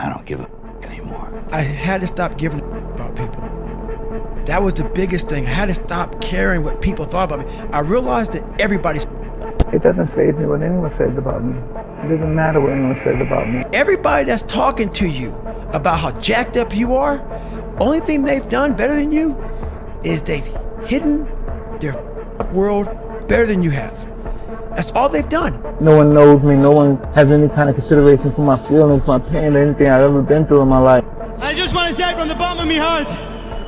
I don't give a anymore. I had to stop giving a about people. That was the biggest thing. I had to stop caring what people thought about me. I realized that everybody's It doesn't faze me what anyone says about me. It doesn't matter what anyone says about me. Everybody that's talking to you about how jacked up you are, only thing they've done better than you is they've hidden their world better than you have. That's all they've done. No one knows me. No one has any kind of consideration for my feelings, my pain, or anything I've ever been through in my life. I just want to say from the bottom of my heart,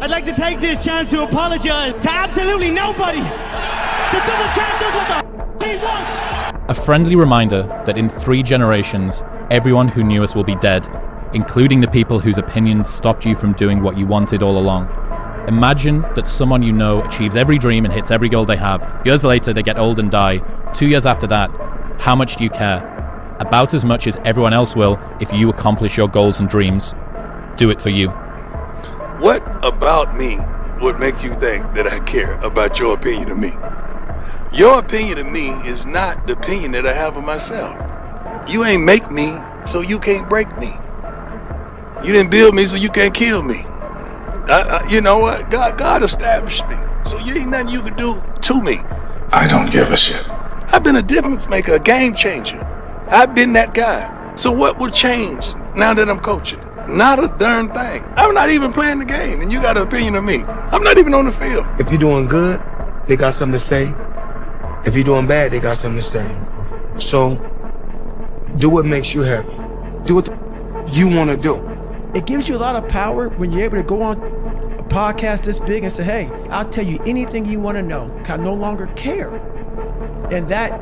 I'd like to take this chance to apologize to absolutely nobody. The double champ does what the he wants. A friendly reminder that in 3 generations, everyone who knew us will be dead, including the people whose opinions stopped you from doing what you wanted all along. Imagine that someone you know achieves every dream and hits every goal they have. Years later, they get old and die. 2 years after that, how much do you care? About as much as everyone else will if you accomplish your goals and dreams. Do it for you. What about me would make you think that I care about your opinion of me? Your opinion of me is not the opinion that I have of myself. You ain't make me, so you can't break me. You didn't build me, so you can't kill me. You know what? God established me, so you ain't nothing you can do to me. I don't give a shit. I've been a difference maker, a game changer. I've been that guy. So what will change now that I'm coaching? Not a darn thing. I'm not even playing the game, and you got an opinion of me. I'm not even on the field. If you're doing good, they got something to say. If you're doing bad, they got something to say. So, do what makes you happy. Do what you want to do. It gives you a lot of power when you're able to go on a podcast this big and say, hey, I'll tell you anything you want to know. I no longer care. And that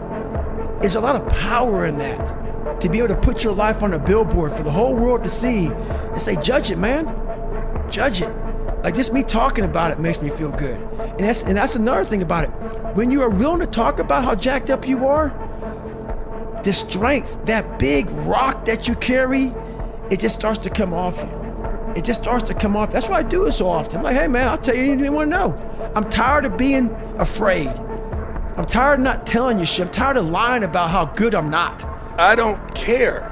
is a lot of power in that. To be able to put your life on a billboard for the whole world to see and say, judge it, man. Judge it. Like just me talking about it makes me feel good. And that's another thing about it. When you are willing to talk about how jacked up you are, the strength, that big rock that you carry, it just starts to come off you. It just starts to come off. That's why I do it so often. I'm like, hey man, I'll tell you anything you want to know. I'm tired of being afraid. I'm tired of not telling you shit. I'm tired of lying about how good I'm not. I don't care.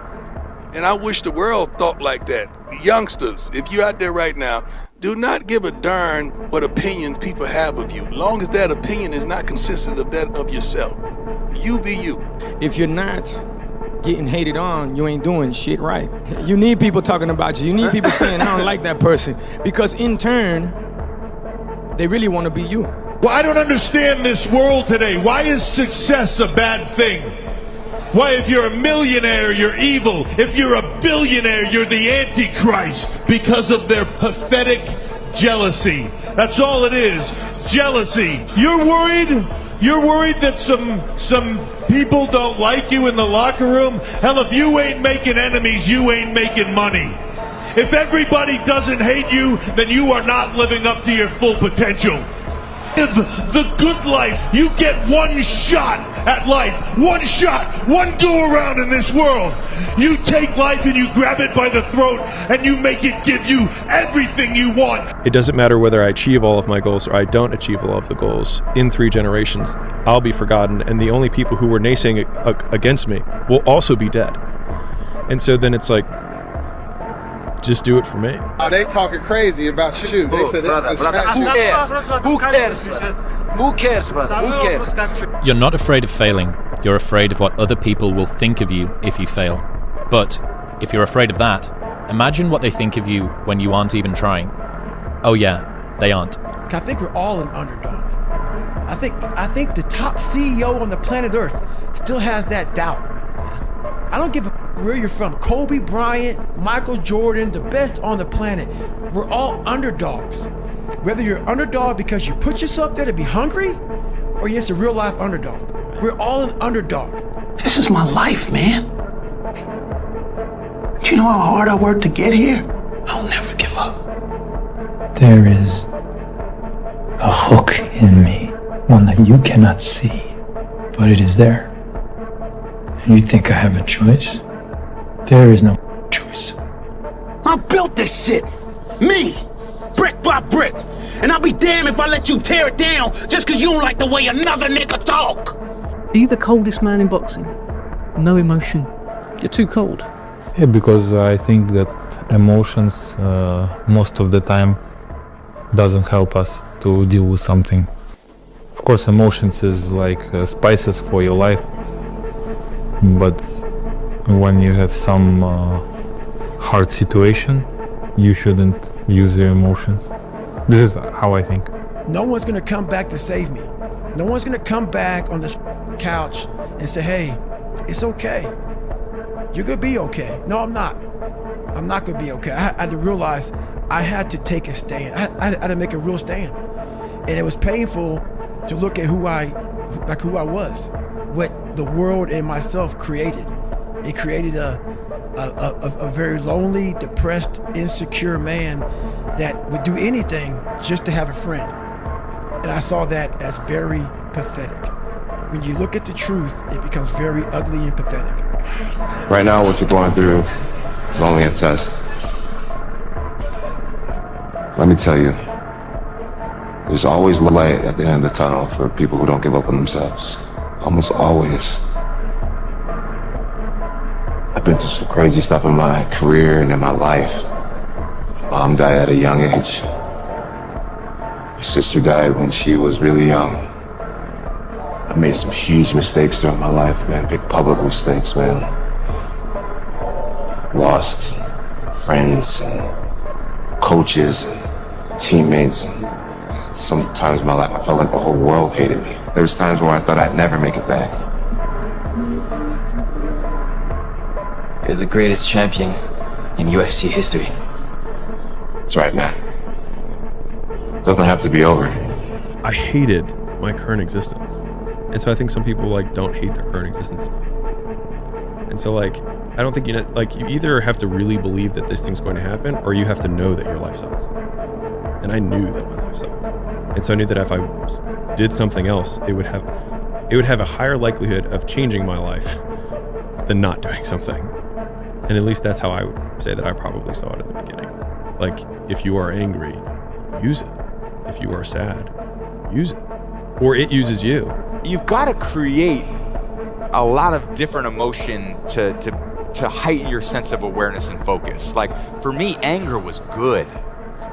And I wish the world thought like that. Youngsters, if you're out there right now, do not give a darn what opinions people have of you, long as that opinion is not consistent of that of yourself. You be you. If you're not getting hated on, you ain't doing shit right. You need people talking about you. You need people saying, I don't like that person. Because in turn, they really want to be you. Well, I don't understand this world today. Why is success a bad thing? Why, if you're a millionaire, you're evil. If you're a billionaire, you're the Antichrist. Because of their pathetic jealousy. That's all it is. Jealousy. You're worried? You're worried that some people don't like you in the locker room? Hell, if you ain't making enemies, you ain't making money. If everybody doesn't hate you, then you are not living up to your full potential. Live the good life. You get one shot at life. One shot. One go around in this world. You take life and you grab it by the throat and you make it give you everything you want. It doesn't matter whether I achieve all of my goals or I don't achieve all of the goals. In 3 generations, I'll be forgotten, and the only people who were naysaying against me will also be dead. And so then it's like, just do it for me. They talking crazy about you. They said Who cares, brother? Who cares, brother? Who cares? You're not afraid of failing. You're afraid of what other people will think of you if you fail. But if you're afraid of that, imagine what they think of you when you aren't even trying. Oh yeah, they aren't. I think we're all an underdog. I think the top CEO on the planet Earth still has that doubt. I don't give a where you're from. Kobe Bryant, Michael Jordan, the best on the planet. We're all underdogs. Whether you're underdog because you put yourself there to be hungry, or you're just a real life underdog. We're all an underdog. This is my life, man. Do you know how hard I worked to get here? I'll never give up. There is a hook in me, one that you cannot see, but it is there. And you think I have a choice? There is no choice. I built this shit. Me. Brick by brick. And I'll be damned if I let you tear it down just because you don't like the way another nigga talk. Are you the coldest man in boxing? No emotion. You're too cold. Yeah, because I think that emotions most of the time doesn't help us to deal with something. Of course, emotions is like spices for your life, but when you have some hard situation, you shouldn't use your emotions. This is how I think. No one's gonna come back to save me. No one's gonna come back on this couch and say, hey, it's okay. You're gonna be okay. No, I'm not. I'm not gonna be okay. I had to realize I had to take a stand. I had to make a real stand. And it was painful to look at who I was, what the world and myself created. It created a very lonely, depressed, insecure man that would do anything just to have a friend. And I saw that as very pathetic. When you look at the truth, it becomes very ugly and pathetic. Right now, what you're going through is only a test. Let me tell you, there's always light at the end of the tunnel for people who don't give up on themselves. Almost always. I've been through some crazy stuff in my career and in my life. My mom died at a young age. My sister died when she was really young. I made some huge mistakes throughout my life, man. Big public mistakes, man. Lost friends and coaches and teammates. And sometimes in my life I felt like the whole world hated me. There was times where I thought I'd never make it back. You're the greatest champion in UFC history. That's right, man. Doesn't have to be over. I hated my current existence. And so I think some people like don't hate their current existence enough. And so like, I don't think you either have to really believe that this thing's going to happen or you have to know that your life sucks. And I knew that my life sucked. And so I knew that if I did something else, it would have a higher likelihood of changing my life than not doing something. And at least that's how I would say that I probably saw it at the beginning. Like, if you are angry, use it. If you are sad, use it. Or it uses you. You've got to create a lot of different emotion to heighten your sense of awareness and focus. Like, for me, anger was good.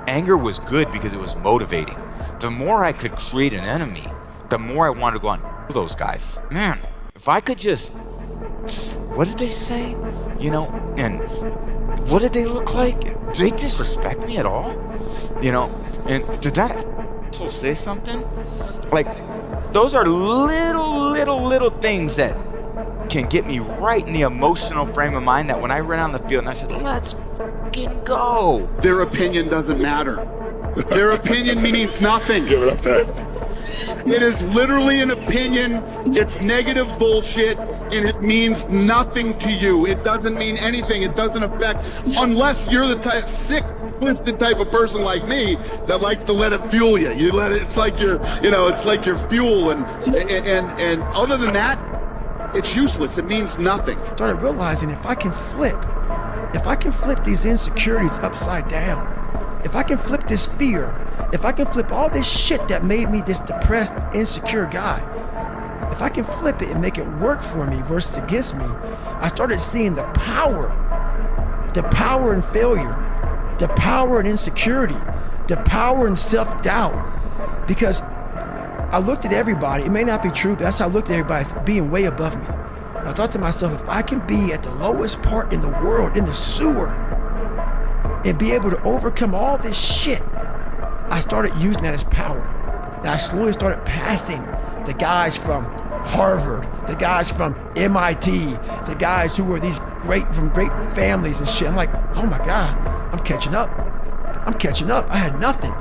Anger was good because it was motivating. The more I could create an enemy, the more I wanted to go on those guys. Man, if I could just, what did they say? You know, and what did they look like? Did they disrespect me at all? You know, and did that asshole say something? Like, those are little things that can get me right in the emotional frame of mind that when I ran on the field and I said, let's fucking go. Their opinion doesn't matter. Their opinion means nothing. Give it up there. It is literally an opinion. It's negative bullshit, and it means nothing to you. It doesn't mean anything. It doesn't affect, unless you're the type, sick, twisted type of person like me that likes to let it fuel you. You let it. It's like your, it's like your fuel, and other than that, it's useless. It means nothing. I started realizing if I can flip these insecurities upside down, if I can flip this fear, if I can flip all this shit that made me this depressed, insecure guy, if I can flip it and make it work for me versus against me, I started seeing the power in failure, the power in insecurity, the power in self-doubt. Because I looked at everybody, it may not be true, but that's how I looked at everybody as being way above me. I thought to myself, if I can be at the lowest part in the world, in the sewer, and be able to overcome all this shit, I started using that as power. And I slowly started passing the guys from Harvard, the guys from MIT, the guys who were from great families and shit. I'm like, oh my God, I'm catching up. I had nothing.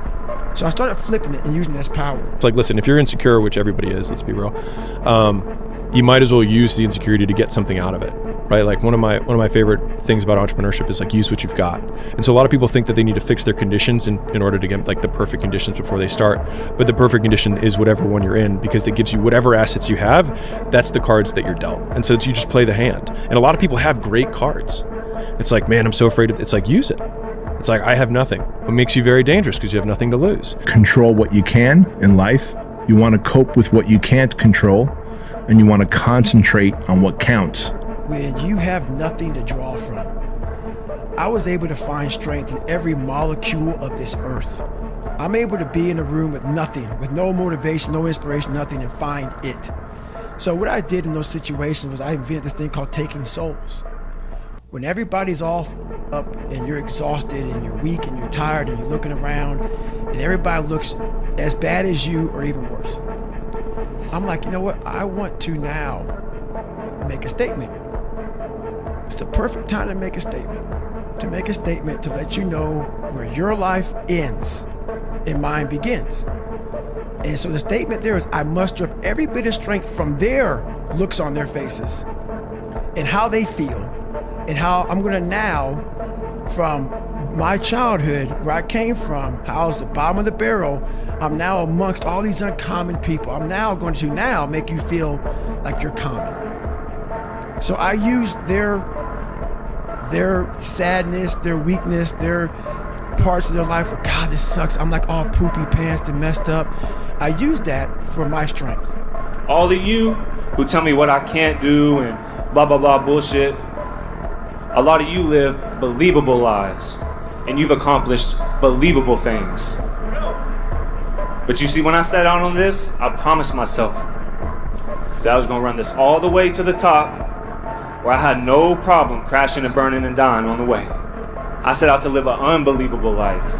So I started flipping it and using it as power. It's like, listen, if you're insecure, which everybody is, let's be real, you might as well use the insecurity to get something out of it, right? Like one of my favorite things about entrepreneurship is like, use what you've got. And so a lot of people think that they need to fix their conditions in order to get like the perfect conditions before they start. But the perfect condition is whatever one you're in, because it gives you whatever assets you have. That's the cards that you're dealt. And so you just play the hand. And a lot of people have great cards. It's like, man, I'm so afraid of, it's like, use it. It's like, I have nothing. It makes you very dangerous because you have nothing to lose. Control what you can in life. You want to cope with what you can't control, and you want to concentrate on what counts. When you have nothing to draw from, I was able to find strength in every molecule of this earth. I'm able to be in a room with nothing, with no motivation, no inspiration, nothing, and find it. So what I did in those situations was I invented this thing called taking souls. When everybody's all up and you're exhausted and you're weak and you're tired and you're looking around and everybody looks as bad as you or even worse, I'm like, you know what? I want to now make a statement. It's the perfect time to make a statement. To make a statement to let you know where your life ends and mine begins. And so the statement there is, I muster up every bit of strength from their looks on their faces and how they feel, and how I'm gonna now, from my childhood, where I came from, how I was the bottom of the barrel, I'm now amongst all these uncommon people. I'm now going to now make you feel like you're common. So I use their sadness, their weakness, their parts of their life where, God, this sucks. I'm like all poopy pants and messed up. I use that for my strength. All of you who tell me what I can't do and blah, blah, blah bullshit, a lot of you live believable lives and you've accomplished believable things. But you see, when I sat out on this, I promised myself that I was gonna run this all the way to the top, where I had no problem crashing and burning and dying on the way. I set out to live an unbelievable life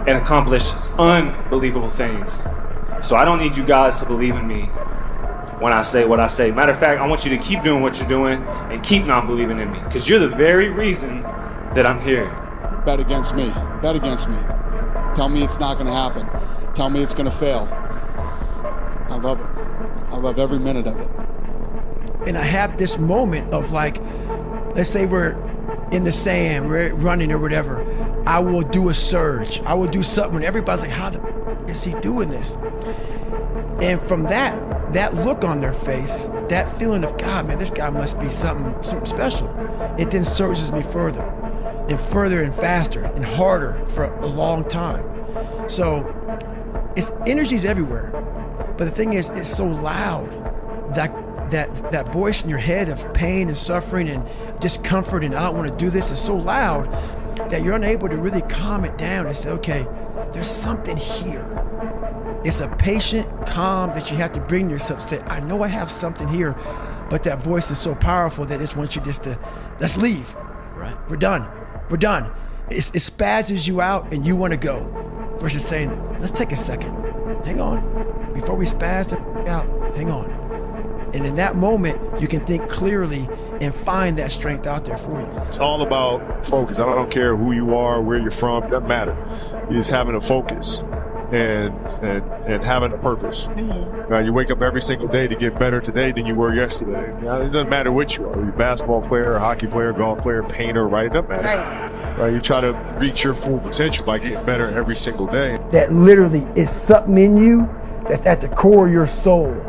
and accomplish unbelievable things. So I don't need you guys to believe in me when I say what I say. Matter of fact, I want you to keep doing what you're doing and keep not believing in me, because you're the very reason that I'm here. Bet against me. Bet against me. Tell me it's not going to happen. Tell me it's going to fail. I love it. I love every minute of it. And I have this moment of like, let's say we're in the sand, we're running or whatever. I will do a surge. I will do something when everybody's like, how the is he doing this? And from that look on their face, that feeling of, God, man, this guy must be something special. It then surges me further and further and faster and harder for a long time. So it's energy's everywhere. But the thing is, it's so loud that voice in your head of pain and suffering and discomfort and I don't want to do this is so loud that you're unable to really calm it down and say, okay, there's something here. It's a patient calm that you have to bring yourself to say, I know I have something here, but that voice is so powerful that it wants you just to, let's leave. Right. We're done. We're done. It spazzes you out and you want to go versus saying, let's take a second. Hang on. Before we spaz out, hang on. And in that moment, you can think clearly and find that strength out there for you. It's all about focus. I don't care who you are, where you're from, doesn't matter. It's having a focus and having a purpose. You wake up every single day to get better today than you were yesterday. It doesn't matter what you are. You're a basketball player, a hockey player, golf player, painter, right? It doesn't matter. Right? You try to reach your full potential by getting better every single day. That literally is something in you that's at the core of your soul.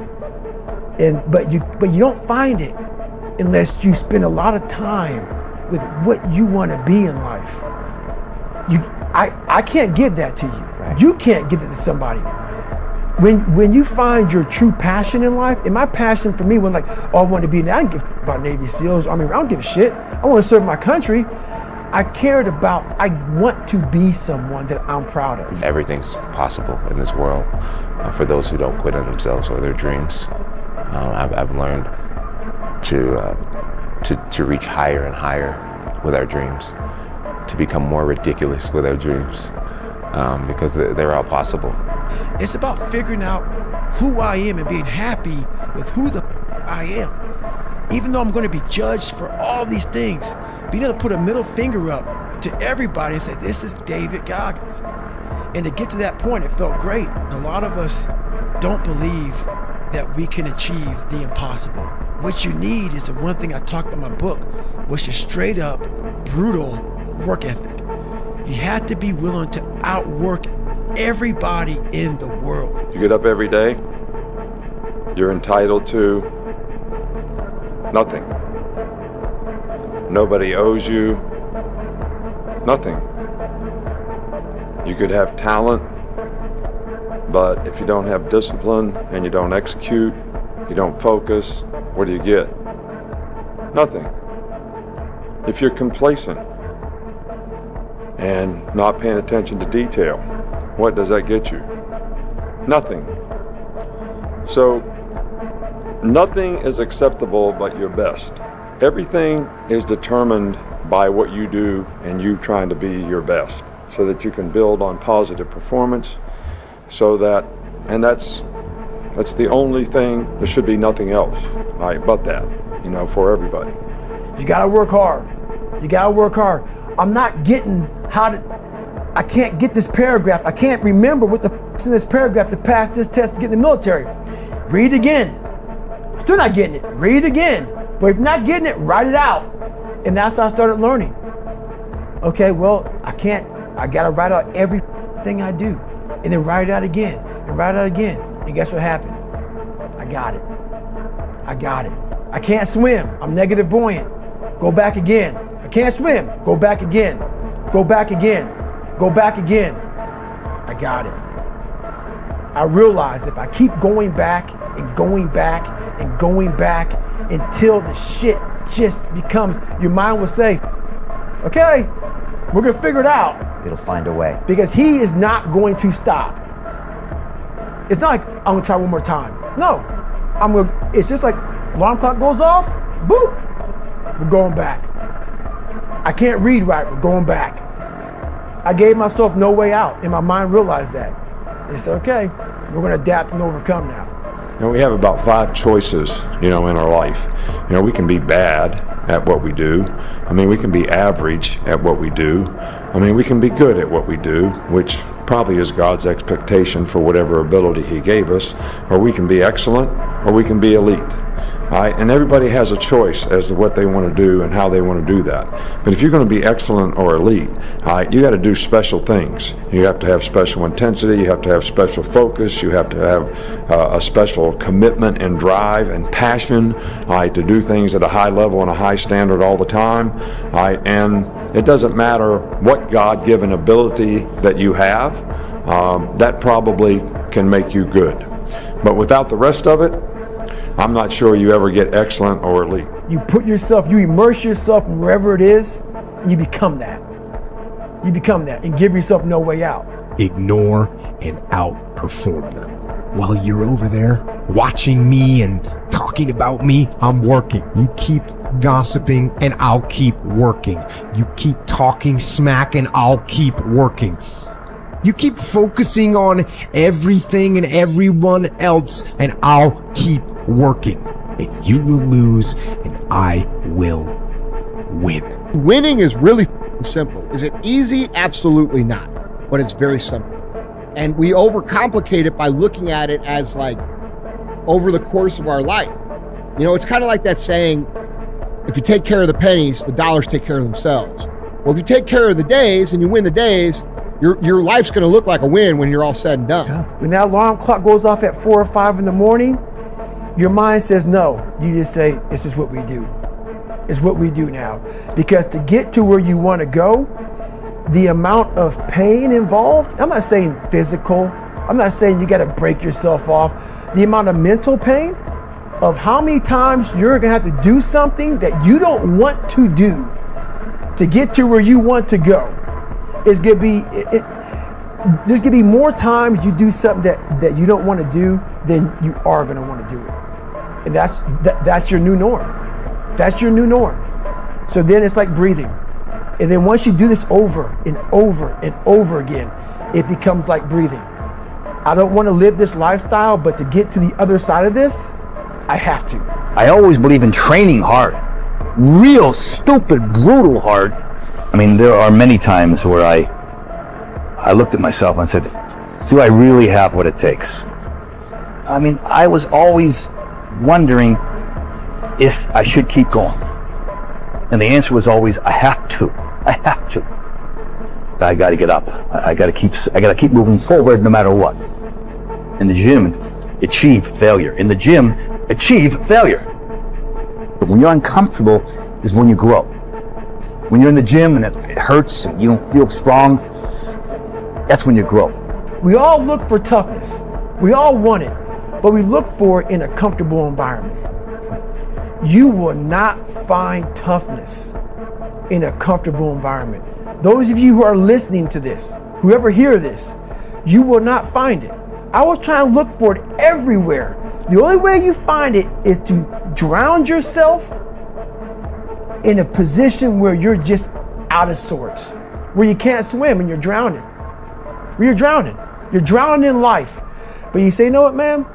But you don't find it unless you spend a lot of time with what you want to be in life. I can't give that to you. Right. You can't give it to somebody. When you find your true passion in life, and my passion for me was like, oh, I want to be, I don't give a about Navy SEALs. I mean, I don't give a shit. I want to serve my country. I want to be someone that I'm proud of. Everything's possible in this world for those who don't quit on themselves or their dreams. I've learned to reach higher and higher with our dreams, to become more ridiculous with our dreams, because they're all possible. It's about figuring out who I am and being happy with who the I am. Even though I'm going to be judged for all these things, being able to put a middle finger up to everybody and say, this is David Goggins. And to get to that point, it felt great. A lot of us don't believe that we can achieve the impossible. What you need is the one thing I talked about in my book, which is straight up, brutal work ethic. You have to be willing to outwork everybody in the world. You get up every day, you're entitled to nothing. Nobody owes you nothing. You could have talent, but if you don't have discipline and you don't execute, you don't focus, what do you get? Nothing. If you're complacent and not paying attention to detail, what does that get you? Nothing. So, nothing is acceptable but your best. Everything is determined by what you do and you trying to be your best so that you can build on positive performance so that, and that's the only thing, there should be nothing else, right, but that, you know, for everybody. You gotta work hard. You gotta work hard. I'm not getting I can't get this paragraph. I can't remember what the f***'s in this paragraph to pass this test to get in the military. Read it again. Still not getting it. Read it again. But if you're not getting it, write it out. And that's how I started learning. Okay, well, I gotta write out every thing I do. And then write it out again. And write it out again. And guess what happened? I got it. I can't swim. I'm negative buoyant. Go back again. I can't swim. Go back again. Go back again. Go back again. I got it. I realized if I keep going back and going back and going back until the shit just becomes, your mind will say, okay, we're gonna figure it out. It'll find a way. Because he is not going to stop. It's not like I'm gonna try one more time. No, it's just like alarm clock goes off, boop, we're going back. I can't read right, we're going back. I gave myself no way out, and my mind realized that. They said, okay, we're gonna adapt and overcome now. You know, we have about 5 choices, you know, in our life. You know, we can be bad at what we do. I mean, we can be average at what we do. I mean, we can be good at what we do, which probably is God's expectation for whatever ability he gave us, or we can be excellent, or we can be elite. All right? And everybody has a choice as to what they want to do and how they want to do that. But if you're going to be excellent or elite, all right, you got to do special things. You have to have special intensity, you have to have special focus, you have to have a special commitment and drive and passion, all right, to do things at a high level and a high standard all the time. All right? And it doesn't matter what God-given ability that you have, that probably can make you good. But without the rest of it, I'm not sure you ever get excellent or elite. You you immerse yourself in wherever it is, and you become that. You become that and give yourself no way out. Ignore and outperform them. While you're over there watching me and talking about me, I'm working. You keep gossiping and I'll keep working. You keep talking smack and I'll keep working. You keep focusing on everything and everyone else and I'll keep working. And you will lose and I will win. Winning is really simple. Is it easy? Absolutely not. But it's very simple. And we overcomplicate it by looking at it as like over the course of our life. You know, it's kind of like that saying, if you take care of the pennies, the dollars take care of themselves. Well, if you take care of the days and you win the days, your life's going to look like a win when you're all said and done. When that alarm clock goes off at 4 or 5 in the morning, your mind says no. You just say, it's just what we do. It's what we do now. Because to get to where you want to go, the amount of pain involved, I'm not saying physical, I'm not saying you got to break yourself off. The amount of mental pain of how many times you're going to have to do something that you don't want to do to get to where you want to go is going to be, there's going to be more times you do something that you don't want to do than you are going to want to do it. And that's your new norm. That's your new norm. So then it's like breathing. And then once you do this over and over and over again, it becomes like breathing. I don't want to live this lifestyle, but to get to the other side of this, I have to. I always believe in training hard. Real stupid, brutal hard. I mean, there are many times where I looked at myself and said, do I really have what it takes? I mean, I was always wondering if I should keep going. And the answer was always, I have to. I have to. I got to get up. I got to keep moving forward no matter what. In the gym, achieve failure. In the gym, achieve failure. But when you're uncomfortable is when you grow. When you're in the gym and it hurts and you don't feel strong, that's when you grow. We all look for toughness. We all want it, but we look for it in a comfortable environment. You will not find toughness in a comfortable environment. Those of you who are listening to this, whoever hear this, you will not find it. I was trying to look for it everywhere. The only way you find it is to drown yourself in a position where you're just out of sorts, where you can't swim and you're drowning. Where you're drowning. You're drowning in life. But you say, you know what, man?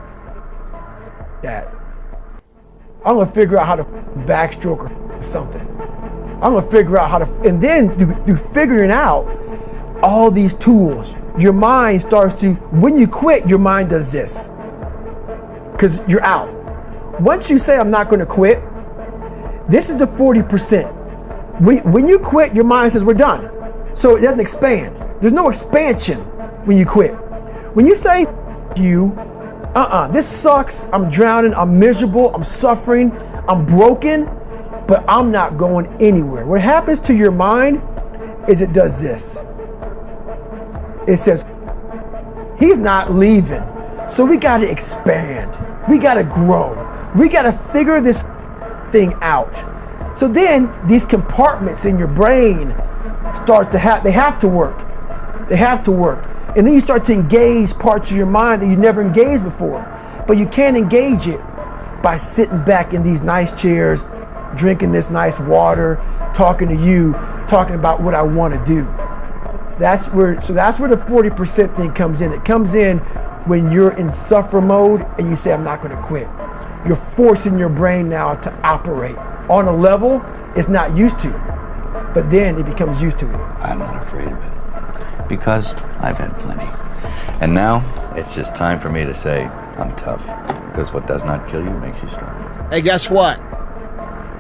That. I'm gonna figure out how to backstroke or something. I'm gonna figure out how to, and then through figuring out all these tools, your mind starts to, when you quit, your mind does this. Because you're out. Once you say, I'm not gonna quit, this is the 40%. When you quit, your mind says, we're done. So it doesn't expand. There's no expansion when you quit. When you say, you, this sucks, I'm drowning, I'm miserable, I'm suffering, I'm broken, but I'm not going anywhere. What happens to your mind is it does this. It says, he's not leaving, so we gotta expand. We gotta grow. We gotta figure this thing out. So then these compartments in your brain start to they have to work. They have to work. And then you start to engage parts of your mind that you never engaged before. But you can't engage it by sitting back in these nice chairs, drinking this nice water, talking to you, talking about what I want to do. That's where the 40% thing comes in. It comes in when you're in suffer mode and you say, I'm not going to quit. You're forcing your brain now to operate on a level it's not used to, but then it becomes used to it. I'm not afraid of it because I've had plenty. And now it's just time for me to say I'm tough, because what does not kill you makes you strong. Hey, guess what?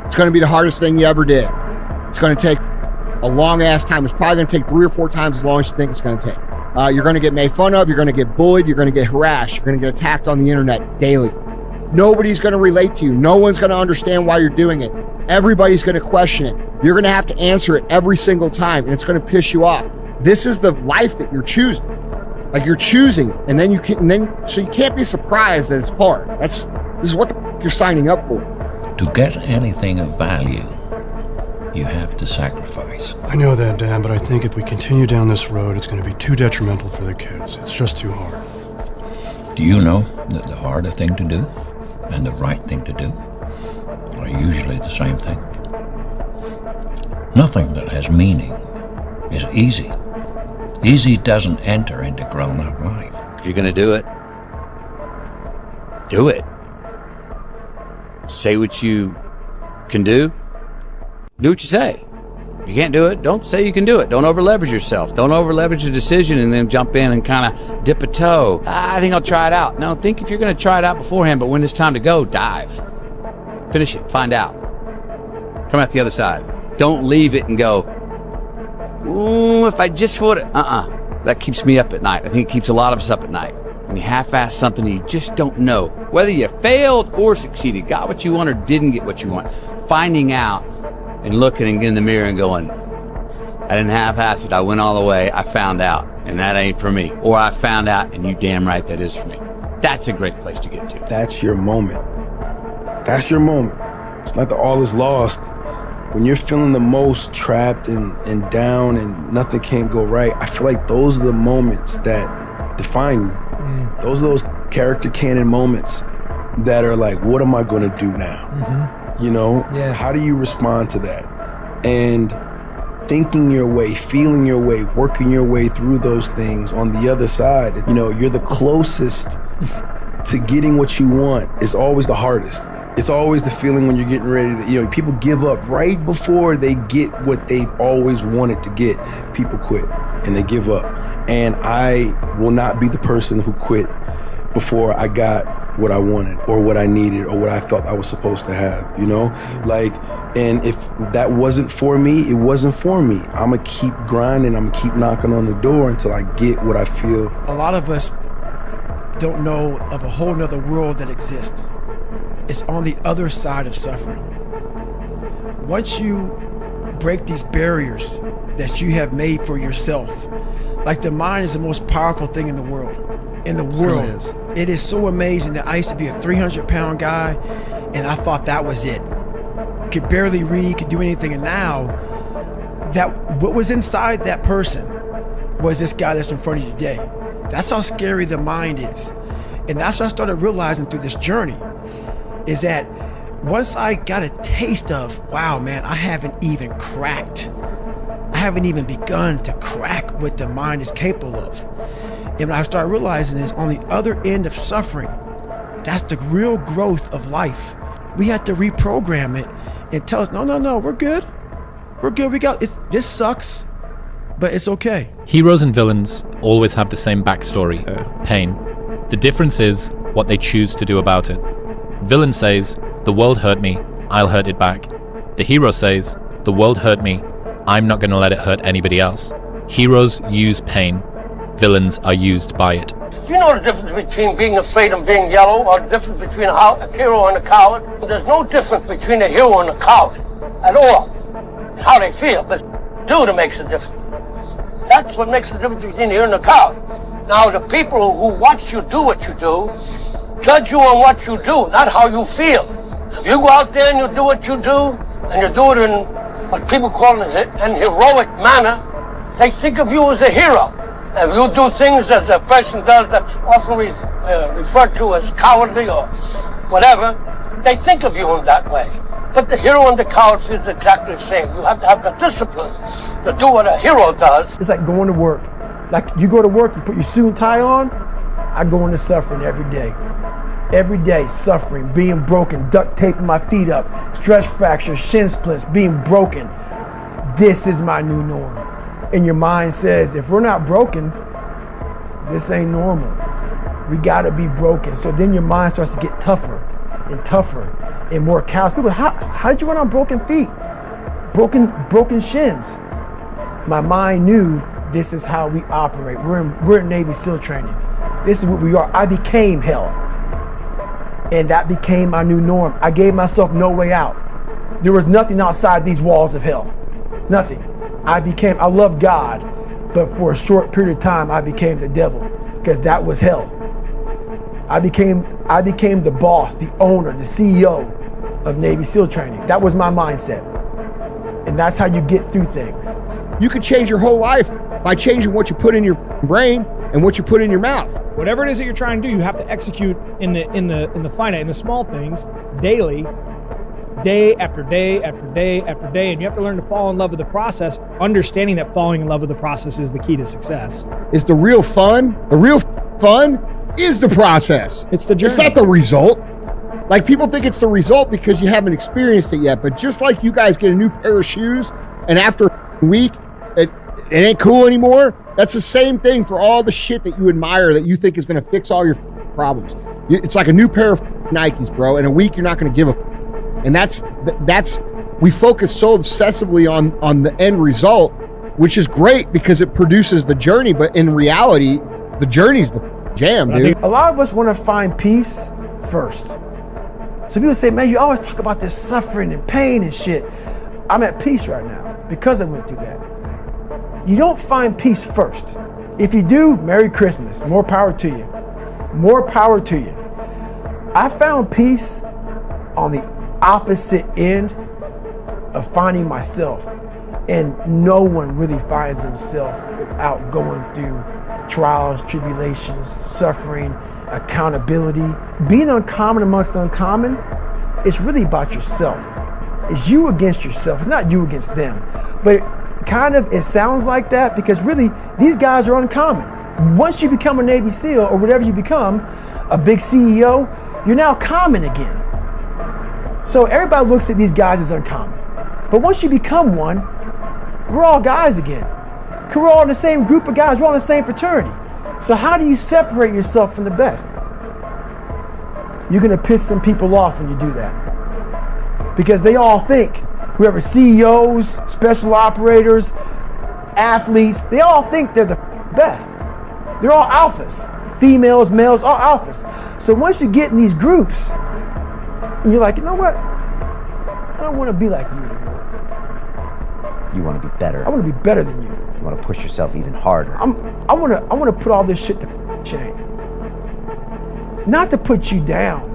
It's going to be the hardest thing you ever did. It's going to take a long ass time. It's probably going to take 3 or 4 times as long as you think it's going to take. You're going to get made fun of. You're going to get bullied. You're going to get harassed. You're going to get attacked on the internet daily. Nobody's going to relate to you. No one's going to understand why you're doing it. Everybody's going to question it. You're going to have to answer it every single time, and it's going to piss you off. This is the life that you're choosing. Like, you're choosing it, and then so you can't be surprised that it's hard. This is what the f- you're signing up for. To get anything of value, you have to sacrifice. I know that, Dad, but I think if we continue down this road, it's going to be too detrimental for the kids. It's just too hard. Do you know that the harder thing to do and the right thing to do are usually the same thing? Nothing that has meaning is easy. Easy doesn't enter into grown-up life. If you're gonna do it, do it. Say what you can do. Do what you say. If you can't do it, don't say you can do it. Don't over-leverage yourself. Don't over-leverage a decision and then jump in and kind of dip a toe. I think I'll try it out. No, think if you're going to try it out beforehand, but when it's time to go, dive. Finish it. Find out. Come out the other side. Don't leave it and go, ooh, if I just would have. That keeps me up at night. I think it keeps a lot of us up at night. When you half-ass something and you just don't know whether you failed or succeeded, got what you want or didn't get what you want. Finding out and looking in the mirror and going, I didn't half-ass it, I went all the way, I found out, and that ain't for me. Or I found out, and you damn right that is for me. That's a great place to get to. That's your moment. That's your moment. It's not that all is lost. When you're feeling the most trapped and down and nothing can't go right, I feel like those are the moments that define you. Those are those character canon moments that are like, what am I gonna do now? You know, how do you respond to that? And thinking your way, feeling your way, working your way through those things on the other side, you know, you're the closest to getting what you want. It's always the hardest. It's always the feeling when you're getting ready to, you know, people give up right before they get what they've always wanted to get. People quit and they give up. And I will not be the person who quit before I got what I wanted or what I needed or what I felt I was supposed to have, you know? Like, and if that wasn't for me, it wasn't for me. I'm gonna keep grinding, I'm gonna keep knocking on the door until I get what I feel. A lot of us don't know of a whole nother world that exists. It's on the other side of suffering. Once you break these barriers that you have made for yourself, like the mind is the most powerful thing in the world. It is so amazing that I used to be a 300-pound guy and I thought that was it. Could barely read, could do anything, and now that what was inside that person was this guy that's in front of you today. That's how scary the mind is. And that's what I started realizing through this journey, is that once I got a taste of, wow, man, I haven't even begun to crack what the mind is capable of. And when I started realizing is on the other end of suffering, that's the real growth of life. We have to reprogram it and tell us, no, we're good. We're good, this sucks, but it's okay. Heroes and villains always have the same backstory, pain. The difference is what they choose to do about it. Villain says, the world hurt me, I'll hurt it back. The hero says, the world hurt me, I'm not going to let it hurt anybody else. Heroes use pain, villains are used by it. Do you know the difference between being afraid and being yellow, or the difference between a hero and a coward? There's no difference between a hero and a coward at all. How they feel, but dude, it makes a difference. That's what makes the difference between the hero and the coward. Now, the people who watch you do what you do, judge you on what you do, not how you feel. If you go out there and you do what you do, and you do it in what people call an heroic manner, they think of you as a hero. If you do things that the person does that often referred to as cowardly or whatever, they think of you in that way. But the hero and the coward feels exactly the same. You have to have the discipline to do what a hero does. It's like going to work. Like you go to work, you put your suit and tie on. I go into suffering every day. Every day, suffering, being broken, duct taping my feet up, stress fractures, shin splints, being broken. This is my new norm. And your mind says, if we're not broken, this ain't normal. We gotta be broken. So then your mind starts to get tougher and tougher and more callous. People, how did you run on broken feet? Broken shins. My mind knew this is how we operate. We're in Navy SEAL training. This is what we are. I became hell. And that became my new norm. I gave myself no way out. There was nothing outside these walls of hell. Nothing. I love God, but for a short period of time, I became the devil, because that was hell. I became the boss, the owner, the CEO of Navy SEAL training. That was my mindset. And that's how you get through things. You could change your whole life by changing what you put in your brain and what you put in your mouth. Whatever it is that you're trying to do, you have to execute in the finite, in the small things, daily, day after day after day after day, and you have to learn to fall in love with the process, understanding that falling in love with the process is the key to success. It's the real fun. The real fun is the process. It's the journey. It's not the result. Like, people think it's the result because you haven't experienced it yet, but just like you guys get a new pair of shoes and after a week it ain't cool anymore, that's the same thing for all the shit that you admire that you think is going to fix all your problems. It's like a new pair of Nikes, bro. In a week, you're not going to give a. And that's we focus so obsessively on the end result, which is great because it produces the journey. But in reality, the journey's the jam, dude. A lot of us want to find peace first. So people say, man, you always talk about this suffering and pain and shit. I'm at peace right now because I went through that. You don't find peace first. If you do, Merry Christmas. More power to you. More power to you. I found peace on the opposite end of finding myself. And no one really finds themselves without going through trials, tribulations, suffering, accountability. Being uncommon amongst uncommon, it's really about yourself. It's you against yourself. It's not you against them. But it sounds like that because really these guys are uncommon. Once you become a Navy SEAL or whatever you become, a big CEO, you're now common again. So everybody looks at these guys as uncommon. But once you become one, we're all guys again. We're all in the same group of guys. We're all in the same fraternity. So how do you separate yourself from the best? You're gonna piss some people off when you do that. Because they all think, whoever CEOs, special operators, athletes, they all think they're the best. They're all alphas. Females, males, all alphas. So once you get in these groups, and you're like, you know what? I don't want to be like you anymore. You want to be better. I want to be better than you. You want to push yourself even harder. I want to put all this shit to shame. Not to put you down,